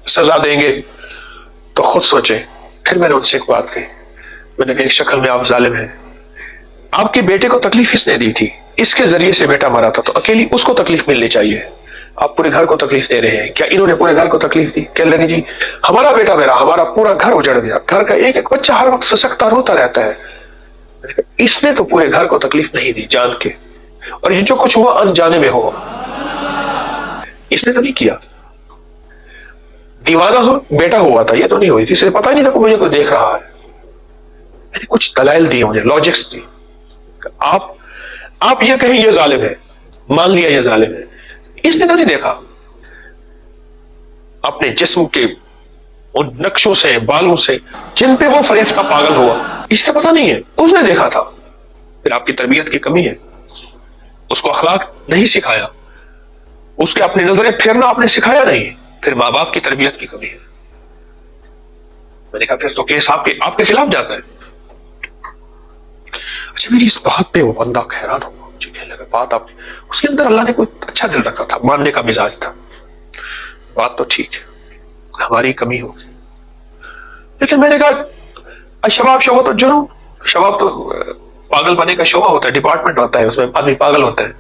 सजा देंगे तो खुद सोचें। फिर मैंने उनसे एक बात कही, मैंने कहा एक शक्ल में आप जालिम हैं, आपके बेटे को तकलीफ इसने दी थी, इसके जरिए से बेटा मरा था, तो अकेली उसको तकलीफ मिलनी चाहिए, आप पूरे घर को तकलीफ दे रहे हैं। क्या इन्होंने पूरे घर को तकलीफ दी? कह लगे जी हमारा बेटा मेरा, हमारा पूरा घर उजड़ गया, घर का एक एक बच्चा हर वक्त सशक्ता रोता रहता है। इसने तो पूरे घर को तकलीफ नहीं दी जान के, और ये जो कुछ हुआ अनजाने में हुआ, इसने तो नहीं किया। दीवाना हो बेटा हुआ था, ये तो नहीं हुई थी, इसे पता ही नहीं था मुझे कोई देख रहा है। मैंने कुछ दलाइल दिए, मुझे लॉजिक्स दी। आप ये कहें ये जालिम है, मान लिया ये जालिम है, इसने तो नहीं देखा अपने जिस्म के उन नक्शों से, बालों से जिन पे वो फरेफ्ता पागल हुआ, इसने पता नहीं है, उसने देखा था। फिर आपकी तरबियत की कमी है, उसको अखलाक नहीं सिखाया, उसके अपनी नजरें फेरना आपने सिखाया नहीं, फिर माँ बाप की तरबियत की कमी है। मैंने कहा फिर तो केस आपके खिलाफ जाता है। अच्छा, मेरी इस बात पे वो बंदा हैरान हुआ, मुझे कहने लगा बात आपने, उसके अंदर अल्लाह ने कोई अच्छा दिल रखा था, मानने का मिजाज था, बात तो ठीक है, हमारी कमी होगी। लेकिन मैंने कहा शबाब शोबा तो जुनून, शबाब तो पागल बने का शोबा होता है, डिपार्टमेंट होता है, उसमें आदमी पागल होता है।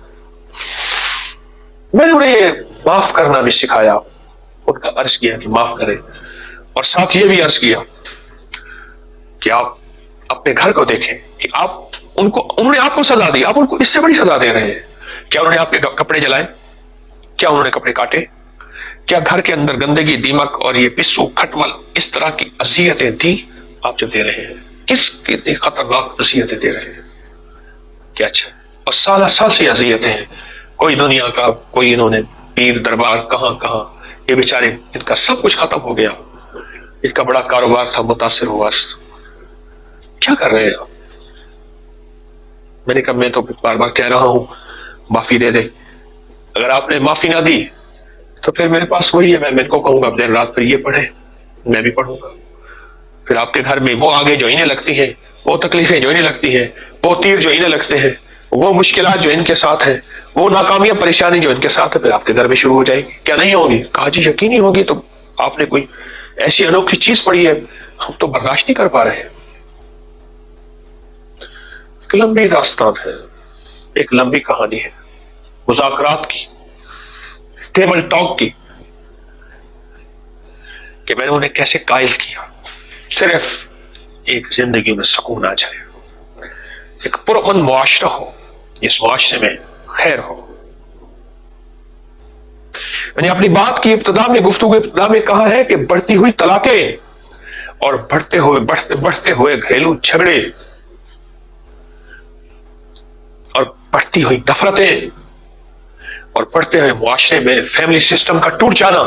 मैंने उन्हें ये माफ करना भी सिखाया, उनका अर्ज किया कि माफ करें, और साथ ये भी अर्ज किया कि आप अपने घर को देखें कि आप उन्होंने आपको सजा दी, आप उनको इससे बड़ी सजा दे रहे हैं। क्या उन्होंने आपके कपड़े जलाए? क्या उन्होंने कपड़े काटे? क्या घर के अंदर गंदगी, दीमक और ये पिस्सू, खटमल, इस तरह की अजियतें दी आप जो दे रहे हैं? किस कितनी खतरनाक अजियतें दे रहे हैं? क्या अच्छा, और साल साल से अजियतें हैं, कोई दुनिया का, कोई इन्होंने पीर दरबार कहां कहां, ये बेचारे इनका सब कुछ खत्म हो गया, इनका बड़ा कारोबार था, मुतासिर हुआ, क्या कर रहे हैं आप? मैंने कहा मैं तो बार बार कह रहा हूं माफी दे दे, अगर आपने माफी ना दी तो फिर मेरे पास वही है, मैं इनको कहूंगा दिन रात फिर ये पढ़े, मैं भी पढ़ूंगा, फिर आपके घर में वो आगे जो इन्हें लगती है, वो तकलीफें जो इन्हें लगती है, वो तीर जो इन्हें लगते हैं, वो मुश्किलात जो इनके साथ है, वो नाकामियां परेशानी जो इनके साथ है, फिर आपके घर में शुरू हो जाएगी। क्या नहीं होगी? कहा जी यकीन ही होगी, तो आपने कोई ऐसी अनोखी चीज पढ़ी है, हम तो बर्दाश्त नहीं कर पा रहे हैं। एक लंबी दास्तान है, एक लंबी कहानी है, मुज़ाकरात की, टेबल टॉक की, कि मैंने उन्हें कैसे कायल किया, सिर्फ एक जिंदगी में सुकून आ जाए, एक पुरअमन मुआशरा हो, इस मुआशरे में खैर हो। मैंने अपनी बात की इब्तिदा में, गुफ्तगू इब्तिदा में कहा है कि बढ़ती हुई तलाकें और बढ़ते हुए घरेलू झगड़े और बढ़ती हुई नफरतें और बढ़ते हुए मुआशरे में फैमिली सिस्टम का टूट जाना,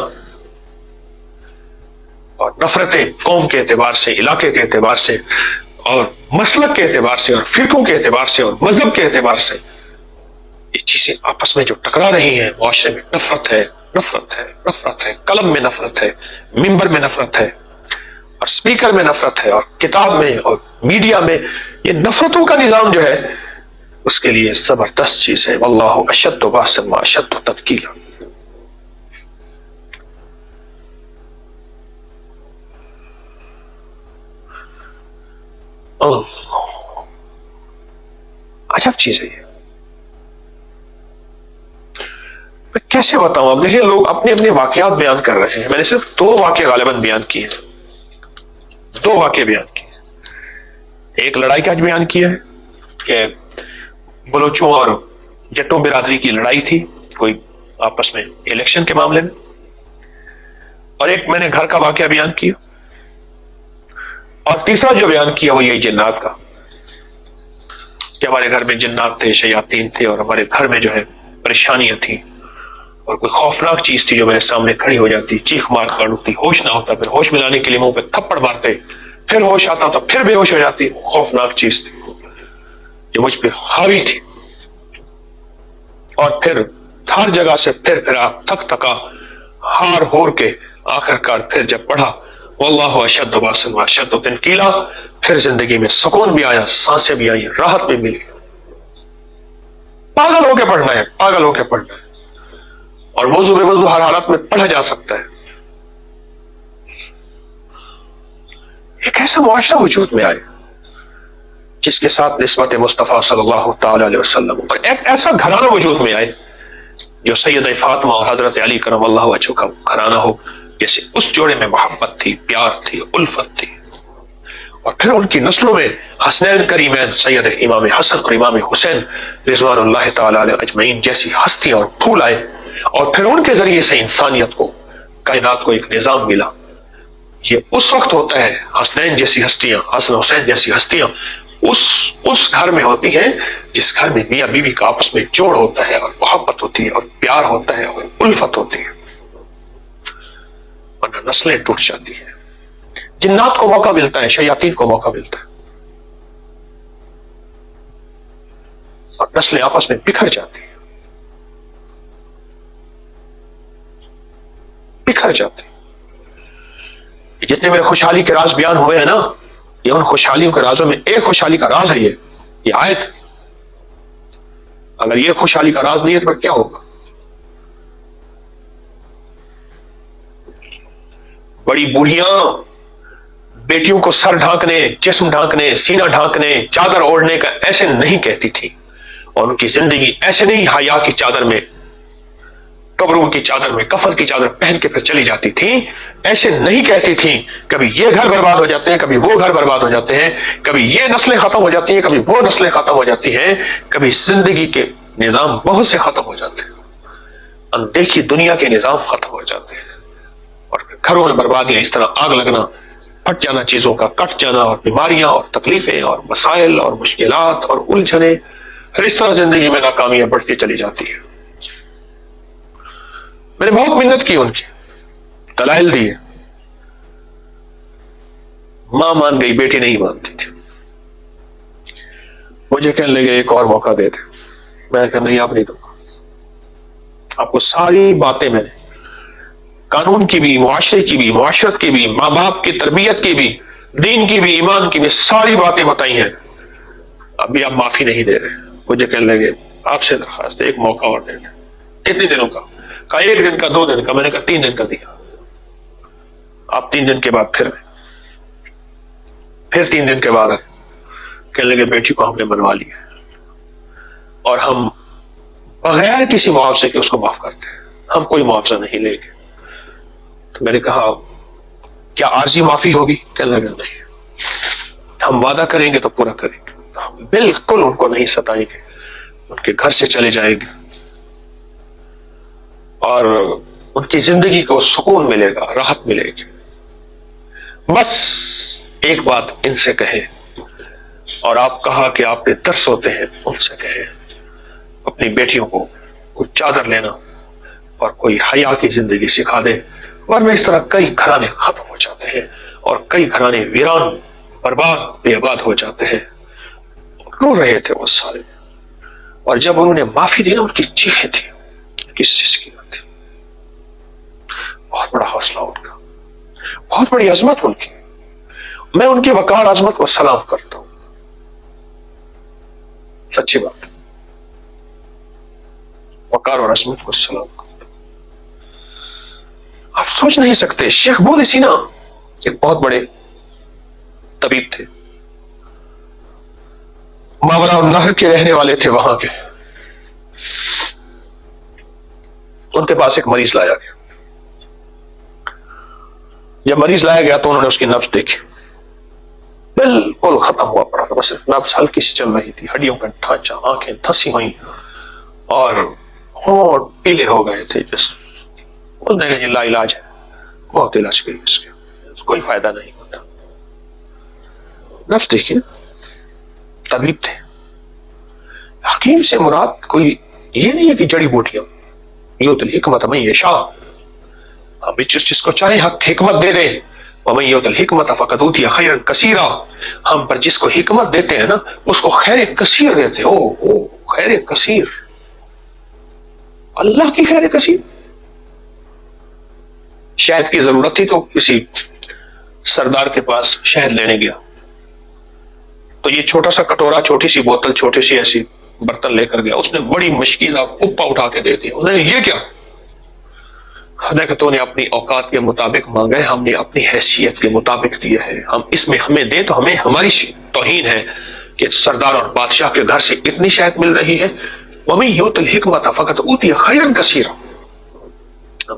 और नफरतें कौम के एतबार से, इलाके के एतबार से, और मसलक के एतबार से, और फिरकों के एतबार से, और मजहब के एतबार से, ये चीजें आपस में जो टकरा रही हैं, मुआशरे में नफरत है, नफरत है, नफरत है, कलम में नफरत है, मिंबर में नफरत है, और स्पीकर में नफरत है, और किताब में और मीडिया में, ये नफरतों का निजाम जो है, उसके लिए जबरदस्त चीज है। वल्लाहु अशद्दु बासन व अशद्दु तनकीला। अजब चीज है ये, मैं कैसे बताऊं? अब देखिए लोग अपने अपने वाकयात बयान कर रहे हैं, मैंने सिर्फ 2 वाकये गालिबन बयान किए, 2 वाकये बयान किए। एक लड़ाई का आज बयान किया है कि बलोचों और जट्टों बिरादरी की लड़ाई थी कोई आपस में इलेक्शन के मामले में, और एक मैंने घर का वाकया बयान किया, और तीसरा जो बयान किया वो यही जिन्नात का, कि हमारे घर में जिन्नात थे, शयातीन थे, और हमारे घर में जो है परेशानियां थी, और कोई खौफनाक चीज थी जो मेरे सामने खड़ी हो जाती, चीख मार कर उठती, होश ना होता, फिर होश मिलाने के लिए मुंह पे थप्पड़ मारते, फिर होश आता था, फिर बेहोश हो जाती, खौफनाक चीज थी जो मुझ पे हावी थी, और फिर हर जगह से फिर आप थक थका हार होर के आखिरकार फिर जब पढ़ा वल्लाहु अशद्दु बासन व अशद्दु तनकीला, फिर जिंदगी में सुकून भी आया, सांसें भी आई, राहत भी मिली। पागल होके पढ़ना है, पागल होके पढ़ना है, और वजू बेवजू हर हालत में पढ़ा जा सकता है। ایک ایسا معاشرہ وجود میں آئے جس کے ساتھ نسبت مصطفیٰ صلی اللہ تعالی علیہ وسلم، اور ایک ایسا گھرانہ وجود میں آئے جو سید فاطمہ اور حضرت علی کرم اللہ وجہہ کا گھرانہ ہو، جیسے اس جوڑے میں محبت تھی، پیار تھی، الفت تھی، اور پھر ان کی نسلوں میں حسنین کریمین سید امام حسن اور امام حسین رضوان اللہ تعالی علیہ اجمعین جیسی ہستیاں اور پھول آئے، اور پھر ان کے ذریعے سے انسانیت کو، کائنات کو ایک نظام ملا۔ یہ اس وقت ہوتا ہے حسنین جیسی ہستیاں، حسن حسین جیسی ہستیاں اس گھر میں ہوتی ہیں جس گھر میں میاں بیوی کا آپس میں جوڑ ہوتا ہے، اور محبت ہوتی ہے، اور پیار ہوتا ہے، اور الفت ہوتی ہے، ورنہ نسلیں ٹوٹ جاتی ہیں۔ جنات کو موقع ملتا ہے، شیاطین کو موقع ملتا ہے، اور نسلیں آپس میں بکھر جاتی ہیں، بکھر جاتی ہیں۔ جتنے میرے خوشحالی کے راز بیان ہوئے ہیں نا، یہ ان خوشحالیوں کے رازوں میں ایک خوشحالی کا راز ہے، یہ آیت۔ اگر یہ خوشحالی کا راز نہیں ہے تو کیا ہوگا؟ بڑی بوڑھیاں بیٹیوں کو سر ڈھانکنے، جسم ڈھانکنے، سینہ ڈھانکنے، چادر اوڑھنے کا ایسے نہیں کہتی تھی، اور ان کی زندگی ایسے نہیں حیا کی چادر میں، قبروں کی چادر میں، کفن کی چادر پہن کے پھر چلی جاتی تھی، ایسے نہیں کہتی تھی کبھی یہ گھر برباد ہو جاتے ہیں، کبھی وہ گھر برباد ہو جاتے ہیں، کبھی یہ نسلیں ختم ہو جاتی ہیں، کبھی وہ نسلیں ختم ہو جاتی ہیں، کبھی زندگی کے نظام بہت سے ختم ہو جاتے ہیں، اندیکھی دنیا کے نظام ختم ہو جاتے ہیں، اور گھروں میں بربادیاں، اس طرح آگ لگنا، پھٹ جانا چیزوں کا، کٹ جانا، اور بیماریاں اور تکلیفیں اور مسائل اور مشکلات اور الجھنیں، پھر اس طرح زندگی میں ناکامیاں بڑھتی چلی جاتی ہیں۔ میں نے بہت محنت کی، ان کی دلائل دیے، ماں مان گئی، بیٹی نہیں مانتی تھی۔ مجھے کہنے لگے ایک اور موقع دے دے، میں نے کہا نہیں، آپ نہیں دوں گا، آپ کو ساری باتیں میں نے قانون کی بھی، معاشرے کی بھی، معاشرت کی بھی، ماں باپ کی تربیت کی بھی، دین کی بھی، ایمان کی بھی ساری باتیں بتائی ہیں، ابھی آپ معافی نہیں دے رہے۔ مجھے کہنے لگے آپ سے درخواست ہے ایک موقع اور دے دیں۔ کتنے دنوں کا؟ کہا 1 دن کا، 2 دن کا۔ میں نے کہا 3 دن کا دیا۔ آپ 3 دن کے بعد پھر 3 دن کے بعد آئے، کہنے لگے بیٹی کو ہم نے منوا لیا اور ہم بغیر کسی معاوضے کے اس کو معاف کرتے ہیں، ہم کوئی معاوضہ نہیں لیں گے۔ تو میں نے کہا کیا عارضی معافی ہوگی؟ کہنے لگے نہیں، ہم وعدہ کریں گے تو پورا کریں گے، ہم بالکل ان کو نہیں ستائیں گے، ان کے گھر سے چلے جائیں گے، اور ان کی زندگی کو سکون ملے گا، راحت ملے گی۔ بس ایک بات ان سے کہیں، اور آپ کہا کہ آپ پہ ترس ہوتے ہیں، ان سے کہیں اپنی بیٹیوں کو کوئی چادر لینا اور کوئی حیا کی زندگی سکھا دے، ورنہ اس طرح کئی گھرانے ختم ہو جاتے ہیں، اور کئی گھرانے ویران، برباد، بے آباد ہو جاتے ہیں۔ رو رہے تھے وہ سارے، اور جب انہوں نے معافی دی نا، ان کی چیخیں تھی، ان کی سسکیاں تھی، بہت بڑا حوصلہ ان کا، بہت بڑی عظمت ان کی۔ میں ان کی وقار عظمت کو سلام کرتا ہوں، سچی بات، وقار اور عظمت کو سلام کرتا ہوں۔ آپ سوچ نہیں سکتے، شیخ بودی سینا ایک بہت بڑے طبیب تھے، ماورا النہر کے رہنے والے تھے وہاں کے۔ ان کے پاس ایک مریض لایا گیا، جب مریض لایا گیا تو انہوں نے اس کی نبض دیکھی، بالکل ختم ہوا پڑا تھا، بس صرف نبض ہلکی سی چل رہی تھی، ہڈیوں کا ڈھانچہ، آنکھیں دھسی ہوئی اور ہونٹ پیلے ہو گئے تھے۔ جس بولنے کا یہ لا علاج ہے، بہت علاج کی اس کے، کوئی فائدہ نہیں ہوتا۔ نبض دیکھیے، طبیب تھے، حکیم سے مراد کوئی یہ نہیں ہے کہ جڑی بوٹیاں، یؤتی الحکمت من یشاء، ہم جس چیز کو چاہیں حکمت دے دیں، ومن یؤت الحکمت فقد اوتی خیرا کثیرا، ہم پر جس کو حکمت دیتے ہیں نا اس کو خیر کثیر دیتے ہیں۔ او خیر کثیر، اللہ کی خیر کثیر۔ شہد کی ضرورت تھی تو کسی سردار کے پاس شہد لینے گیا، تو یہ چھوٹا سا کٹورا، چھوٹی سی بوتل، چھوٹی سی ایسی برتن لے کر گیا، اس نے بڑی مشکل کپا اٹھا کے دے دیا۔ انہوں نے یہ کیا؟ حضرتوں نے اپنی اوقات کے مطابق مانگا ہے، ہم نے اپنی حیثیت کے مطابق دیا ہے، ہم اس میں ہمیں دیں تو ہمیں ہماری توہین ہے کہ سردار اور بادشاہ کے گھر سے اتنی شہد مل رہی ہے۔ وَمَن يُؤْتِ الْحِكْمَةَ فَقَدْ أُوتِیَ خَيْرًا كَثِيرًا،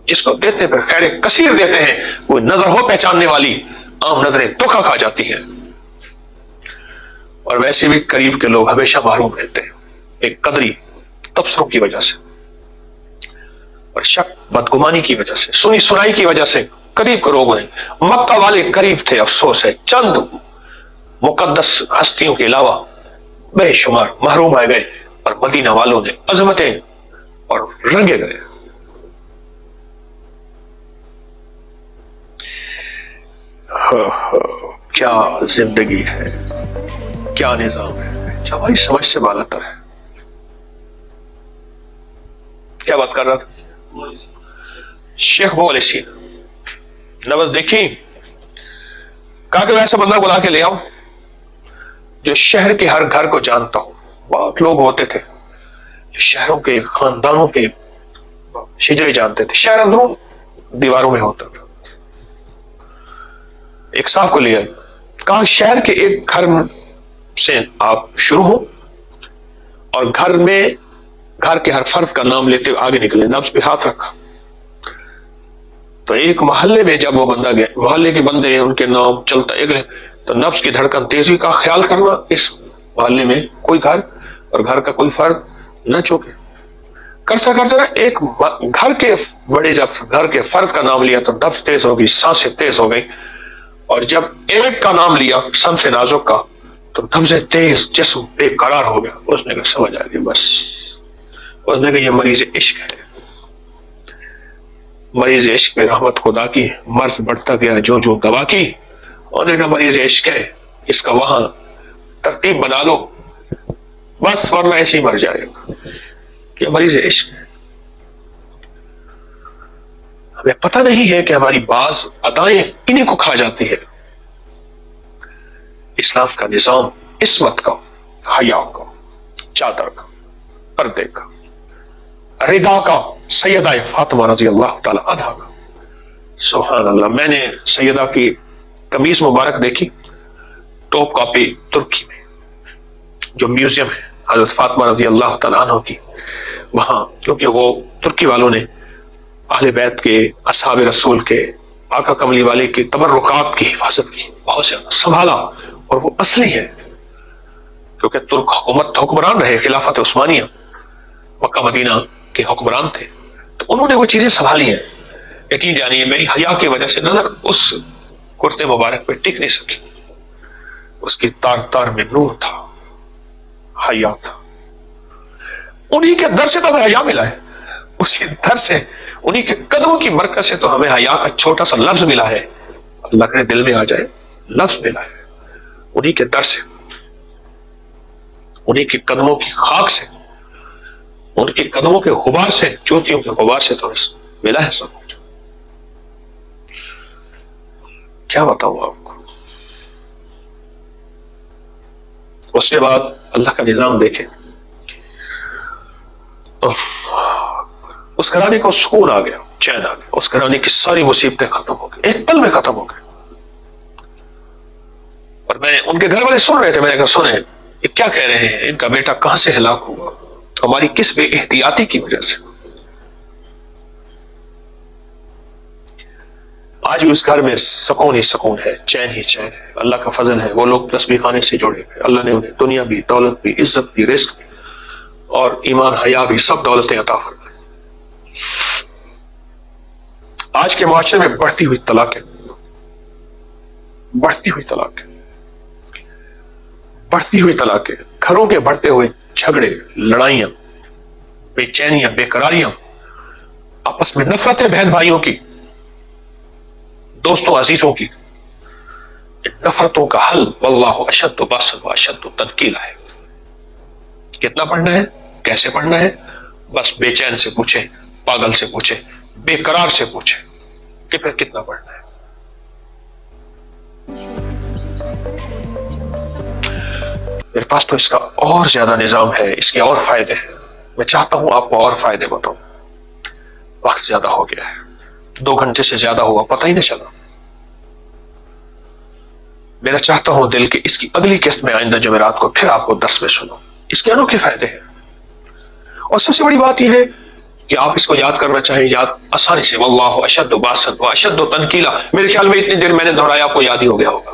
جس کو دیتے پھر خیر کثیر دیتے ہیں، کوئی نظر ہو پہچاننے والی، عام نظریں دھوکہ کھا جاتی ہیں۔ اور ویسے بھی قریب کے لوگ ہمیشہ محروم رہتے ہیں، ایک قدری تبصروں کی وجہ سے اور شک بدگمانی کی وجہ سے، سنی سنائی کی وجہ سے قریب کے لوگ ہیں۔ مکہ والے قریب تھے، افسوس ہے چند مقدس ہستیوں کے علاوہ بے شمار محروم آئے گئے، اور مدینہ والوں نے عظمتیں اور رنگے گئے۔ کیا زندگی ہے، کیا نظام ہے جو ہماری سمجھ سے بالا تر ہے۔ کیا بات کر رہا تھا؟ شیخ بول اسی نبض دیکھی، کہا کہ ویسا بندہ بلا کے لے آؤ جو شہر کے ہر گھر کو جانتا ہو۔ بہت لوگ ہوتے تھے جو شہروں کے خاندانوں کے شجرے جانتے تھے، شہر اندروں دیواروں میں ہوتا تھا۔ ایک صاحب کو لیا، کہا شہر کے ایک گھر سے آپ شروع ہو اور گھر کے ہر فرد کا نام لیتے ہوئے آگے نکلے۔ نبض پہ ہاتھ رکھا تو ایک محلے میں جب وہ بندہ گیا، محلے کے بندے ہیں، ان کے نام چلتا ایک، تو نبض کی دھڑکن تیزی کا خیال کرنا اس محلے میں کوئی گھر اور گھر کا کوئی فرد نہ چوکے۔ کرتا کرتا ایک گھر کے بڑے جب گھر کے فرد کا نام لیا تو نبض تیز ہو گئی، سانسیں تیز ہو گئی، اور جب ایک کا نام لیا سن سے نازک کا تو نبضیں تیز، جسم بے قرار ہو گیا۔ اس نے کہا سمجھ آ گئی، بس اس نے کہا یہ مریض عشق ہے، مریض عشق میں رحمت خدا کی، مرض بڑھتا گیا جو جو دوا کی۔ انہوں نے کہا مریض عشق ہے، اس کا وہاں ترتیب بنا لو بس، ورنہ ایسے ہی مر جائے گا۔ کہ مریض عشق ہے، ہمیں پتہ نہیں ہے کہ ہماری بعض ادائیں انہیں کو کھا جاتی ہے۔ اسلام کا نظام عصمت کا، حیا کا، چادر کا، پردے کا، رضا کا، سیدہ فاطمہ رضی اللہ تعالی عنہا کا۔ سبحان اللہ، میں نے سیدہ کی قمیص مبارک دیکھی ٹاپ کاپی ترکی میں، جو میوزیم ہے حضرت فاطمہ رضی اللہ تعالی عنہ کی، وہاں کیونکہ وہ ترکی والوں نے اہل بیت کے، اصحاب رسول کے، آقا کملی والے کے تبرکات کی حفاظت کی، بہت زیادہ سنبھالا، اور وہ اصلی ہے کیونکہ ترک حکمران رہے، خلافت عثمانیہ مکہ مدینہ کے حکمران تھے، تو انہوں نے وہ چیزیں سنبھالی ہیں۔ یقین جانیے میری حیا کی وجہ سے نظر اس کرتے مبارک پہ ٹک نہیں سکی، اس کی تار تار میں نور تھا، حیا تھا۔ انہی کے در سے تو ہمیں حیا ملا ہے، اسی در سے، انہی کے قدموں کی برکت سے تو ہمیں حیا کا چھوٹا سا لفظ ملا ہے، اللہ کے دل میں آ جائے لفظ ملا ہے، انہی کے در سے، انہی کے قدموں کی خاک سے، ان کے قدموں کے غبار سے، چوٹیوں کے غبار سے تو ملا ہے سب کچھ۔ کیا بتاؤں آپ کو۔ اس کے بعد اللہ کا نظام دیکھیں، اس گھرانے کو سکون آ گیا، چین آ گیا، اس گھرانے کی ساری مصیبتیں ختم ہو گئی، ایک پل میں ختم ہو گئی۔ اور میں ان کے گھر والے سن رہے تھے، میں نے کہا سنیں یہ کیا کہہ رہے ہیں، ان کا بیٹا کہاں سے ہلاک ہوا، ہماری کس بے احتیاطی کی وجہ سے۔ آج بھی اس گھر میں سکون ہی سکون ہے، چین ہی چین ہے، اللہ کا فضل ہے۔ وہ لوگ تسبیح خانے سے جڑے ہوئے، اللہ نے انہیں دنیا بھی، دولت بھی، عزت بھی، رزق بھی، اور ایمان حیا بھی، سب دولتیں عطا فرمائے۔ آج کے معاشرے میں بڑھتی ہوئی طلاقیں، بڑھتی ہوئی طلاقیں، بڑھتی ہوئی طلاقیں، گھروں کے بڑھتے ہوئے جھگڑے، لڑائیاں، بے چینیاں، بے قراریاں، آپس میں نفرتیں بہن بھائیوں کی، دوستوں عزیزوں کی، نفرتوں کا حل واللہ اشد باسا واشد تنکیلا ہے۔ کتنا پڑھنا ہے، کیسے پڑھنا ہے، بس بے چین سے پوچھے، پاگل سے پوچھے، بے قرار سے پوچھے کہ پھر کتنا پڑھنا ہے۔ میرے پاس تو اس کا اور زیادہ نظام ہے، اس کے اور فائدے ہیں، میں چاہتا ہوں آپ کو اور فائدے بتاؤں، وقت زیادہ ہو گیا ہے۔ 2 घंटे से ज्यादा हुआ, पता ही नहीं चला। मेरा चाहता हूं दिल कि इसकी अगली किस्त में आइंदा जुमेरात को फिर आपको दर्स में सुनो, इसके अनोखे फायदे हैं। और सबसे बड़ी बात यह है कि आप इसको याद करना चाहिए, याद आसानी से। वल्लाहु अशद्दु बासन व अशद्दु तनकीला, मेरे ख्याल में इतनी देर मैंने दोहराया आपको याद ही हो गया होगा।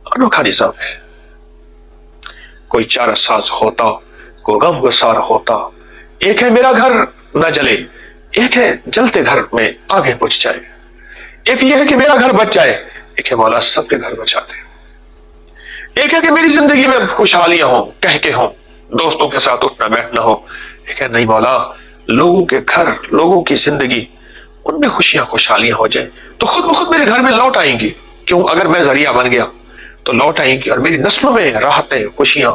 अनोखा निजाम है। कोई चारा साज होता, कोई गम गुसार होता। एक है मेरा घर न जले, एक है जलते घर में आगे बुझ जाए। एक यह है कि मेरा घर बच जाए, एक है मौला सबके घर बचा दे। एक है कि मेरी जिंदगी में खुशहालियां हो, कह के हो, दोस्तों के साथ उठना बैठना हो। एक है नहीं मौला, लोगों के घर, लोगों की जिंदगी, उनमें खुशियां खुशहालियां हो जाए तो खुद ब खुद मेरे घर में लौट आएंगी। क्यों? अगर मैं जरिया बन गया तो लौट आएंगी, और मेरी नस्लों में राहतें, खुशियां,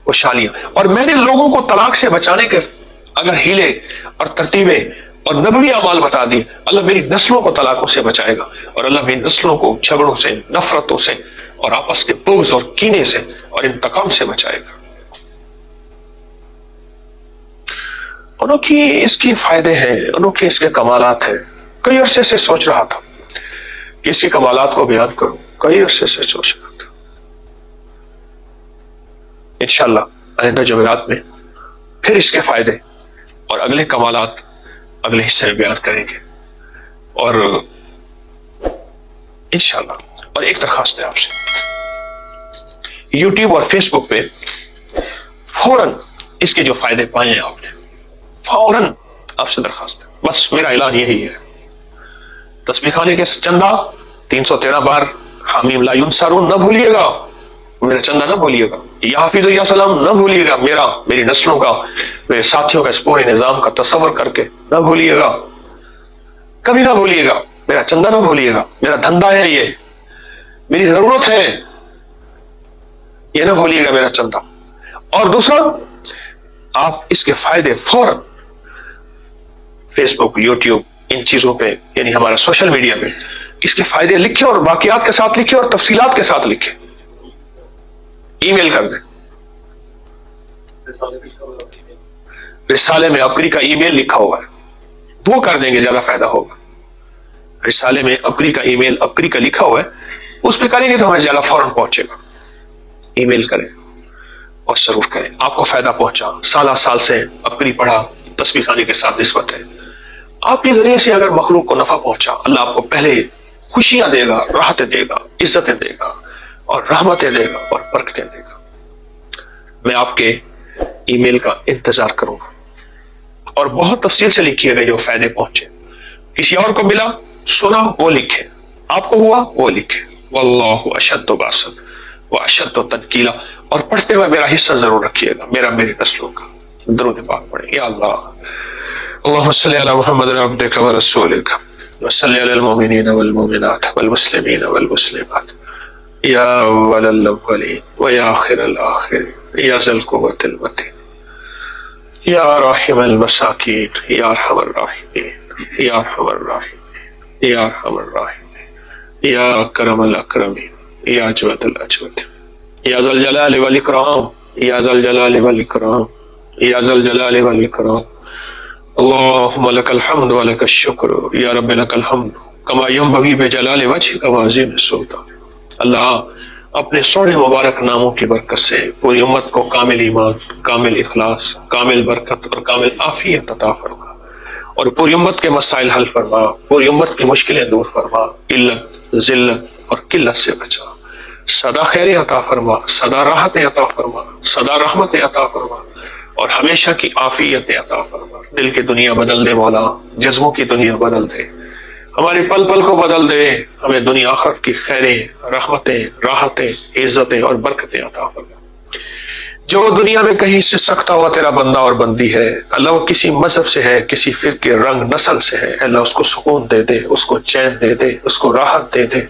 खुशहालियां। और मैंने लोगों को तलाक से बचाने के अगर हीले और तरतीबें और नबवी अमाल बता दी, अल्लाह मेरी नस्लों को तलाकों से बचाएगा, और अल्लाह मेरी नस्लों को झगड़ों से, नफरतों से, और आपस के बुग़्ज़ और कीने से और इंतकाम से बचाएगा। अनोखी इसके फायदे हैं, अनोखे इसके कमालात हैं। कई अरसे से सोच रहा था कि इसके कमालात को बयान करूं, कई अरसे से सोच रहा था। इंशाअल्लाह आइंदा जुमेरात में फिर इसके फायदे और अगले कमालात अगले हिस्से में बयान करेंगे। और इंशाअल्लाह, और एक दरखास्त है आपसे, यूट्यूब और फेसबुक पे फौरन इसके जो फायदे पाए हैं आपने, फौरन आपसे दरखास्त है, बस मेरा ऐलान यही है। तस्बीह खाने के चंदा 313 बार हामीम ला युनसरून न भूलिएगा, मेरा चंदा न भूलिएगा। या हाफिज़ या सलाम न भूलिएगा, मेरी नस्लों का, मेरे साथियों का इस पूरे निजाम का तस्वर करके न भूलिएगा, कभी ना भूलिएगा। मेरा चंदा न भूलिएगा, मेरा धंधा है ये, मेरी जरूरत है, ये ना भूलिएगा मेरा चंदा। और दूसरा, आप इसके फायदे फौरन फेसबुक, यूट्यूब, इन चीजों पे, यानी हमारा सोशल मीडिया पे इसके फायदे लिखे, और बाकियात के साथ लिखे, और तफसीलात के साथ लिखे, ईमेल कर दें। रिसाले में अकरी का ईमेल लिखा हुआ है, वो कर देंगे, ज्यादा फायदा होगा। रिसाले में अकरी का ईमेल, अकरी का लिखा हुआ है, उस पर करेंगे तो हमें ज्यादा फौरन पहुंचेगा। ईमेल करें और जरूर करें, आपको फायदा पहुंचा। साल से अकरी पढ़ा, तस्बीह खाने के साथ निस्बत है। आपके जरिए से अगर मखलूक को नफा पहुंचा, अल्लाह आपको पहले खुशियां देगा, राहतें देगा, इज्जतें देगा, और रहमतें देगा, और बरकतें देगा। मैं आपके ईमेल का इंतजार करूंगा, और बहुत तफसील से लिखिएगा जो फायदे पहुंचे। किसी और को मिला, सुना, वो लिखे, आपको हुआ वो लिखे। वल्लाहु अशद्दु बासन व अशद्दु तनकीला, और पढ़ते हुए मेरा हिस्सा जरूर रखिएगा, मेरी नस्लों का। दरूद पाक पढ़े। या अल्लाह, अल्लाहुम्मा सल्लि अला मुहम्मद अब्दिका व रसूलिका व सल्लि अलल मुमिनीन वल मुमिनात वल मुस्लिमीन वल मुस्लिमात या अव्वलल अव्वलीन व या आखिरल आखिरीन या ज़ल कुव्वतिल मतीन या राहिमल मसाकीन या अरहमर राहिमीन या अरहमर राहिमीन या अरहमर राहिमीन या अकरमल अकरमीन या अजवदल अजवदीन या ज़ल जलाल वल इकराम या ज़ल जलाल वल इकराम या ज़ल जलाल वल इकराम। अल्लाहुम्मा लकल हम्दु व लकश शुक्र या रब्बी लकल हम्दु कमा यंबगी बिजलाल वजहिका व अज़ीम सुल्तान। अल्लाह अपने सोने मुबारक नामों की बरकत से पूरी उम्मत को कामिल ईमान, कामिल इखलास, कामिल बरकत और कामिल आफियत अता फरमा, और पूरी उम्मत के मसाइल हल फरमा, पूरी उम्मत की मुश्किलें दूर फरमा, इल्लत, जिल्लत और किल्लत से बचा, सदा खैर अता फरमा, सदा राहतें अता फरमा, सदा रहमतें अता फरमा, और हमेशा की आफियत अता फरमा। दिल की दुनिया बदल दे मौला, जज्बों की दुनिया बदल दे, हमारे पल पल को बदल दे, हमें दुनिया आखिरत की खैरें, रहमतें, राहतें, इज्जतें और बरकतें अता फरमा। जो दुनिया में कहीं से सकता हुआ तेरा बंदा और बंदी है, अल्लाह वो किसी मजहब से है, किसी फिरके, रंग, नस्ल से है, अल्लाह उसको सुकून दे दे, उसको चैन दे दे, उसको राहत दे दे,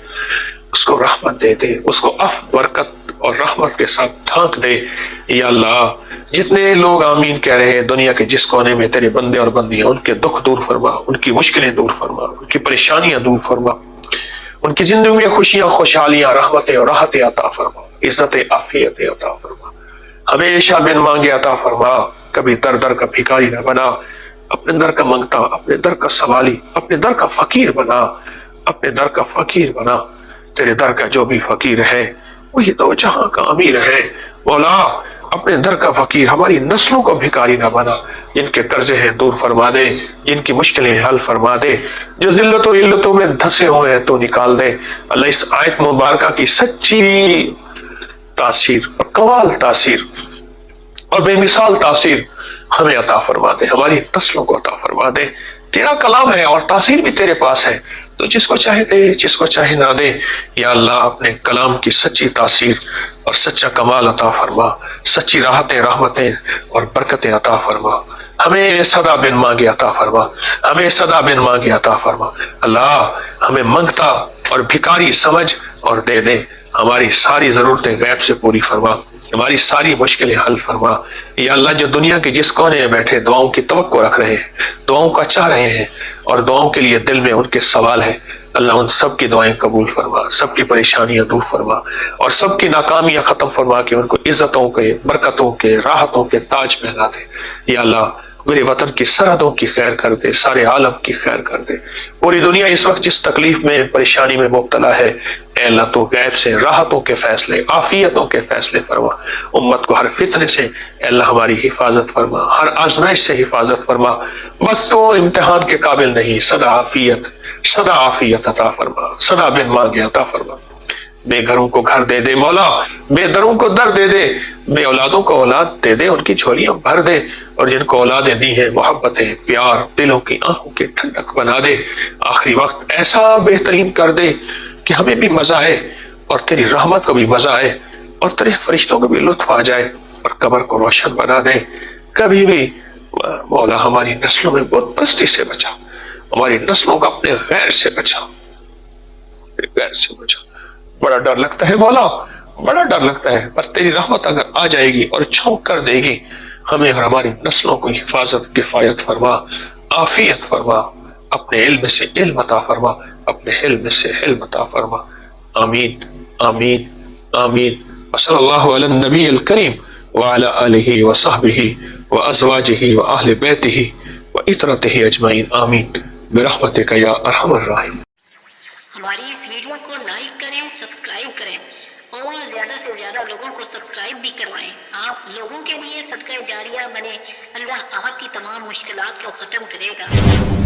उसको रहमत दे दे, उसको अफ, बरकत और रहमत के साथ ढांक दे। या अल्लाह, जितने लोग आमीन कह रहे हैं दुनिया के जिस कोने में तेरे बंदे और बंदियां, उनके दुख दूर फरमा, उनकी मुश्किलें दूर फरमा, उनकी परेशानियां दूर फरमा, उनकी जिंदगी में खुशियां, खुशहालियां, रहमतें और राहतें अता फरमा, इज्जतें, आफियतें अता फरमा, हमेशा बिन मांगे अता फरमा, कभी दर दर का भिखारी न बना, अपने दर का मंगता, अपने दर का सवाली, अपने दर का फकीर बना, अपने दर का फकीर बना। तेरे दर का जो भी फकीर है वही दो जहां का अमीर है। मौला अपने दर का फकीर हमारी नस्लों को भिखारी ना बना, जिनके कर्जे हैं दूर फरमा दे, जिनकी मुश्किलें हल फरमा दे, जो जिल्लतों इल्लतों में धंसे हुए हैं तो निकाल दे। अल्लाह इस आयत मुबारका की सच्ची तासीर और कमाल तासीर और बेमिसाल तासीर हमें अता फरमा दे, हमारी नस्लों को अता फरमा दे। तेरा कलाम है और तासीर भी तेरे पास है, तो जिसको चाहे दे, जिसको चाहे ना दे। या अल्लाह अपने कलाम की सच्ची तासीर और सच्चा कमाल अता फरमा, सच्ची राहतें, रहमतें और बरकतें अता फरमा। हमें सदा बिन मांगे अता फरमा, हमें सदा बिन मांगे अता फरमा। अल्लाह हमें मंगता और भिखारी समझ और दे दे। हमारी सारी जरूरतें गैब से पूरी फरमा, हमारी सारी मुश्किलें हल फरमा। या अल्लाह जो दुनिया के जिस कोने में बैठे दुआओं की तवक्को रख रहे हैं, दुआओं का चाह रहे हैं और दुआओं के लिए दिल में उनके सवाल है, अल्लाह उन सब की दुआएं कबूल फरमा, सबकी परेशानियां दूर फरमा और सबकी नाकामियां खत्म फरमा के उनको इज्जतों के, बरकतों के, राहतों के ताज पहना दे। या अल्लाह मेरे वतन की सरहदों की खैर कर दे, सारे आलम की खैर कर दे। पूरी दुनिया इस वक्त जिस तकलीफ में, परेशानी में मुब्तला है, ऐ अल्लाह तो गैब से राहतों के फैसले, आफियतों के फैसले फरमा। उम्मत को हर फितने से अल्लाह हमारी हिफाजत फरमा, हर आजमाइश से हिफाजत फरमा। बस तो इम्तिहान के काबिल नहीं, सदा आफियत अता फरमा, सदा बिन मांगे अता फरमा। बेघरों को घर दे दे मौला, बेदरों को दर दे दे, बे औलादों को औलाद दे दे, उनकी झोलियां भर दे। और जिनको औलादें दी है मोहब्बतें, प्यार, दिलों की आंखों की ठंडक बना दे। आखिरी वक्त ऐसा बेहतरीन कर दे कि हमें भी मजा आए और तेरी रहमत को भी मजा आए और तेरे फरिश्तों को भी लुत्फ आ जाए और कब्र को रोशन बना दे। कभी भी मौला हमारी नस्लों में बहुत पस्ती से बचा, हमारी नस्लों को अपने गैर से बचा, गैर से बचा। बड़ा डर लगता है मौला, बड़ा डर लगता है, पर तेरी रहमत अगर आ जाएगी और छौंक कर देगी हमें और हमारी नस्लों को हिफाजत, किफायत फरमा, आफियत फरमा, अपने इल्म से इल्म अता फरमा, अपने हिल्म से हिल्म अता फरमा। आमीन आमीन आमीन। वसल्लल्लाहु अला नबी करीम व अला आलिहि व सहबिहि व अज़वाजिहि व अहले बैतिहि व इतरतिहि अजमाइन। आमीन बिरहमतिका या अरहमर राहिम। हमारी इस वीडियो को लाइक करें, सब्सक्राइब करें और ज़्यादा से ज़्यादा लोगों को सब्सक्राइब भी करवाएं। आप लोगों के लिए सदका जारिया बने। अल्लाह आपकी तमाम मुश्किलात को ख़त्म करेगा।